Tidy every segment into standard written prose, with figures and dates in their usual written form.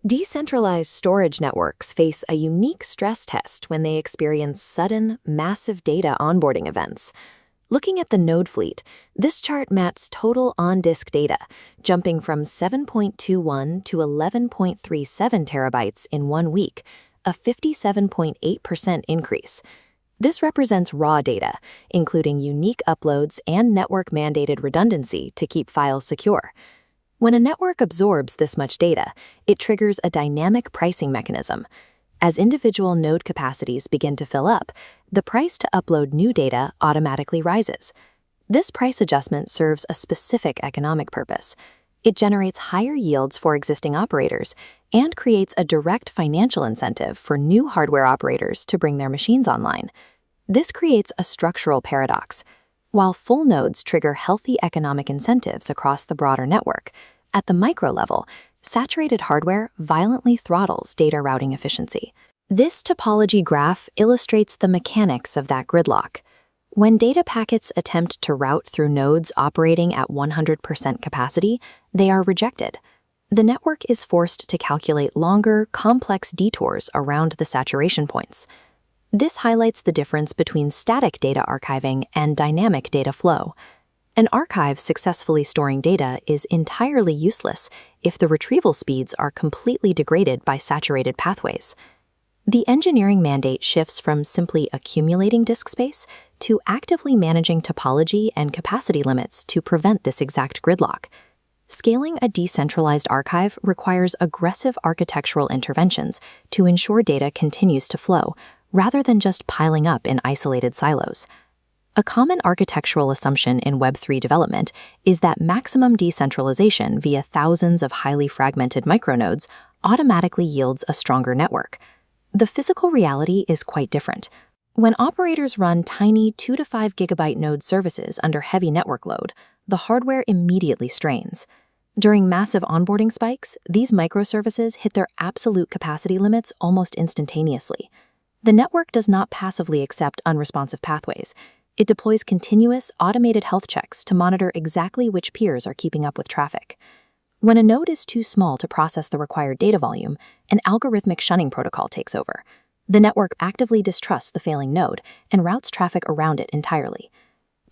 Decentralized storage networks face a unique stress test when they experience sudden, massive data onboarding events. Looking at the node fleet, this chart maps total on-disk data, jumping from 7.21 to 11.37 terabytes in 1 week, a 57.8% increase. This represents raw data, including unique uploads and network-mandated redundancy to keep files secure. When a network absorbs this much data, it triggers a dynamic pricing mechanism. As individual node capacities begin to fill up, the price to upload new data automatically rises. This price adjustment serves a specific economic purpose. It generates higher yields for existing operators and creates a direct financial incentive for new hardware operators to bring their machines online. This creates a structural paradox. While full nodes trigger healthy economic incentives across the broader network, at the micro level, saturated hardware violently throttles data routing efficiency. This topology graph illustrates the mechanics of that gridlock. When data packets attempt to route through nodes operating at 100% capacity, they are rejected. The network is forced to calculate longer, complex detours around the saturation points. This highlights the difference between static data archiving and dynamic data flow. An archive successfully storing data is entirely useless if the retrieval speeds are completely degraded by saturated pathways. The engineering mandate shifts from simply accumulating disk space to actively managing topology and capacity limits to prevent this exact gridlock. Scaling a decentralized archive requires aggressive architectural interventions to ensure data continues to flow, rather than just piling up in isolated silos. A common architectural assumption in Web3 development is that maximum decentralization via thousands of highly fragmented micronodes automatically yields a stronger network. The physical reality is quite different. When operators run tiny 2 to 5 gigabyte node services under heavy network load, the hardware immediately strains. During massive onboarding spikes, these microservices hit their absolute capacity limits almost instantaneously. The network does not passively accept unresponsive pathways. It deploys continuous, automated health checks to monitor exactly which peers are keeping up with traffic. When a node is too small to process the required data volume, an algorithmic shunning protocol takes over. The network actively distrusts the failing node and routes traffic around it entirely.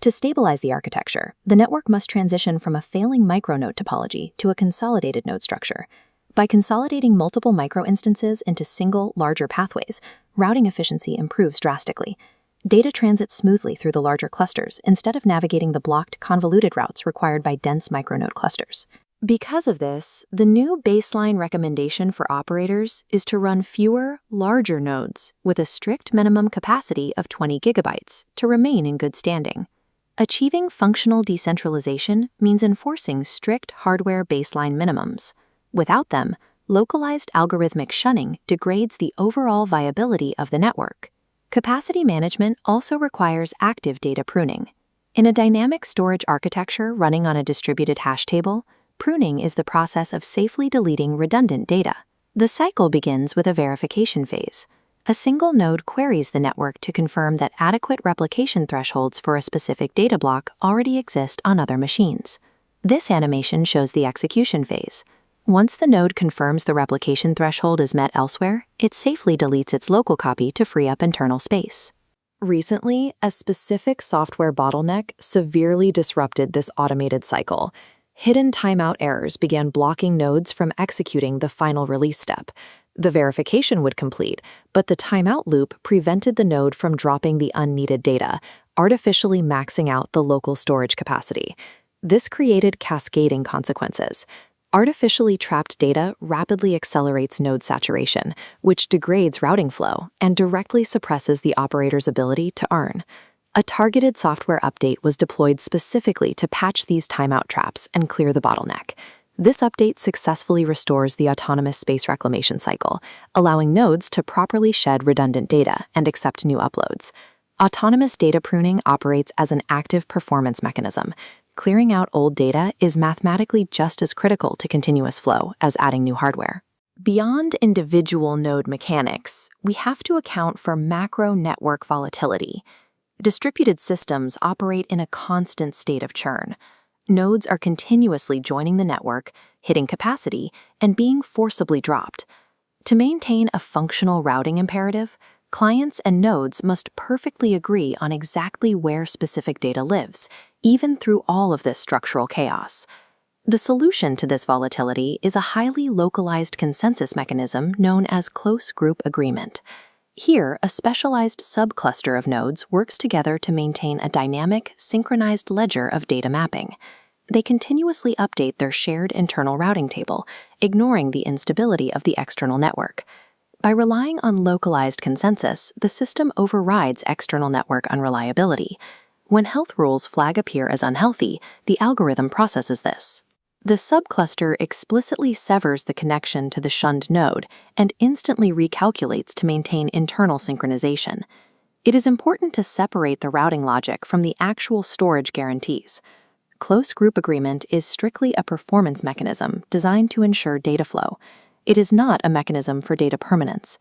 To stabilize the architecture, the network must transition from a failing micronode topology to a consolidated node structure. By consolidating multiple microinstances into single, larger pathways, routing efficiency improves drastically. Data transits smoothly through the larger clusters instead of navigating the blocked, convoluted routes required by dense micronode clusters. Because of this, the new baseline recommendation for operators is to run fewer, larger nodes with a strict minimum capacity of 20 gigabytes to remain in good standing. Achieving functional decentralization means enforcing strict hardware baseline minimums. Without them, localized algorithmic shunning degrades the overall viability of the network. Capacity management also requires active data pruning. In a dynamic storage architecture running on a distributed hash table, pruning is the process of safely deleting redundant data. The cycle begins with a verification phase. A single node queries the network to confirm that adequate replication thresholds for a specific data block already exist on other machines. This animation shows the execution phase. Once the node confirms the replication threshold is met elsewhere, it safely deletes its local copy to free up internal space. Recently, a specific software bottleneck severely disrupted this automated cycle. Hidden timeout errors began blocking nodes from executing the final release step. The verification would complete, but the timeout loop prevented the node from dropping the unneeded data, artificially maxing out the local storage capacity. This created cascading consequences. Artificially trapped data rapidly accelerates node saturation, which degrades routing flow and directly suppresses the operator's ability to earn. A targeted software update was deployed specifically to patch these timeout traps and clear the bottleneck. This update successfully restores the autonomous space reclamation cycle, allowing nodes to properly shed redundant data and accept new uploads. Autonomous data pruning operates as an active performance mechanism. Clearing out old data is mathematically just as critical to continuous flow as adding new hardware. Beyond individual node mechanics, we have to account for macro network volatility. Distributed systems operate in a constant state of churn. Nodes are continuously joining the network, hitting capacity, and being forcibly dropped. To maintain a functional routing imperative, clients and nodes must perfectly agree on exactly where specific data lives, even through all of this structural chaos. The solution to this volatility is a highly localized consensus mechanism known as close group agreement. Here, a specialized subcluster of nodes works together to maintain a dynamic, synchronized ledger of data mapping. They continuously update their shared internal routing table, ignoring the instability of the external network. By relying on localized consensus, the system overrides external network unreliability. When health rules flag appear as unhealthy, the algorithm processes this. The subcluster explicitly severs the connection to the shunned node and instantly recalculates to maintain internal synchronization. It is important to separate the routing logic from the actual storage guarantees. Close group agreement is strictly a performance mechanism designed to ensure data flow. It is not a mechanism for data permanence.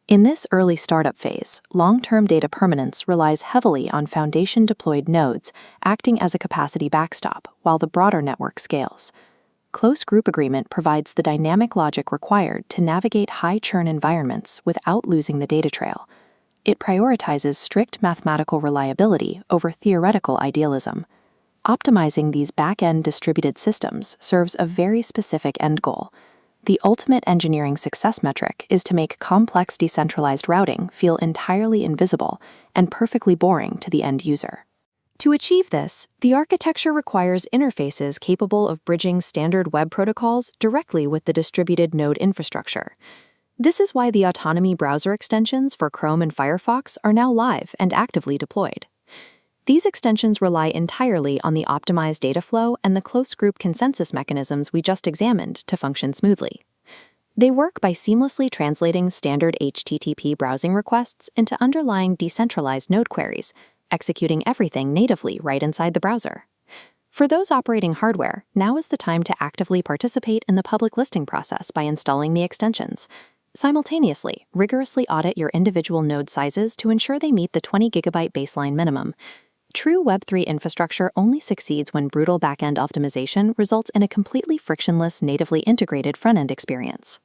In this early startup phase, long-term data permanence relies heavily on foundation-deployed nodes acting as a capacity backstop while the broader network scales. Close group agreement provides the dynamic logic required to navigate high-churn environments without losing the data trail. It prioritizes strict mathematical reliability over theoretical idealism. Optimizing these back-end distributed systems serves a very specific end goal. The ultimate engineering success metric is to make complex decentralized routing feel entirely invisible and perfectly boring to the end user. To achieve this, the architecture requires interfaces capable of bridging standard web protocols directly with the distributed node infrastructure. This is why the Autonomi browser extensions for Chrome and Firefox are now live and actively deployed. These extensions rely entirely on the optimized data flow and the close group consensus mechanisms we just examined to function smoothly. They work by seamlessly translating standard HTTP browsing requests into underlying decentralized node queries, executing everything natively right inside the browser. For those operating hardware, now is the time to actively participate in the public listing process by installing the extensions. Simultaneously, rigorously audit your individual node sizes to ensure they meet the 20 GB baseline minimum. True Web3 infrastructure only succeeds when brutal backend optimization results in a completely frictionless, natively integrated front-end experience.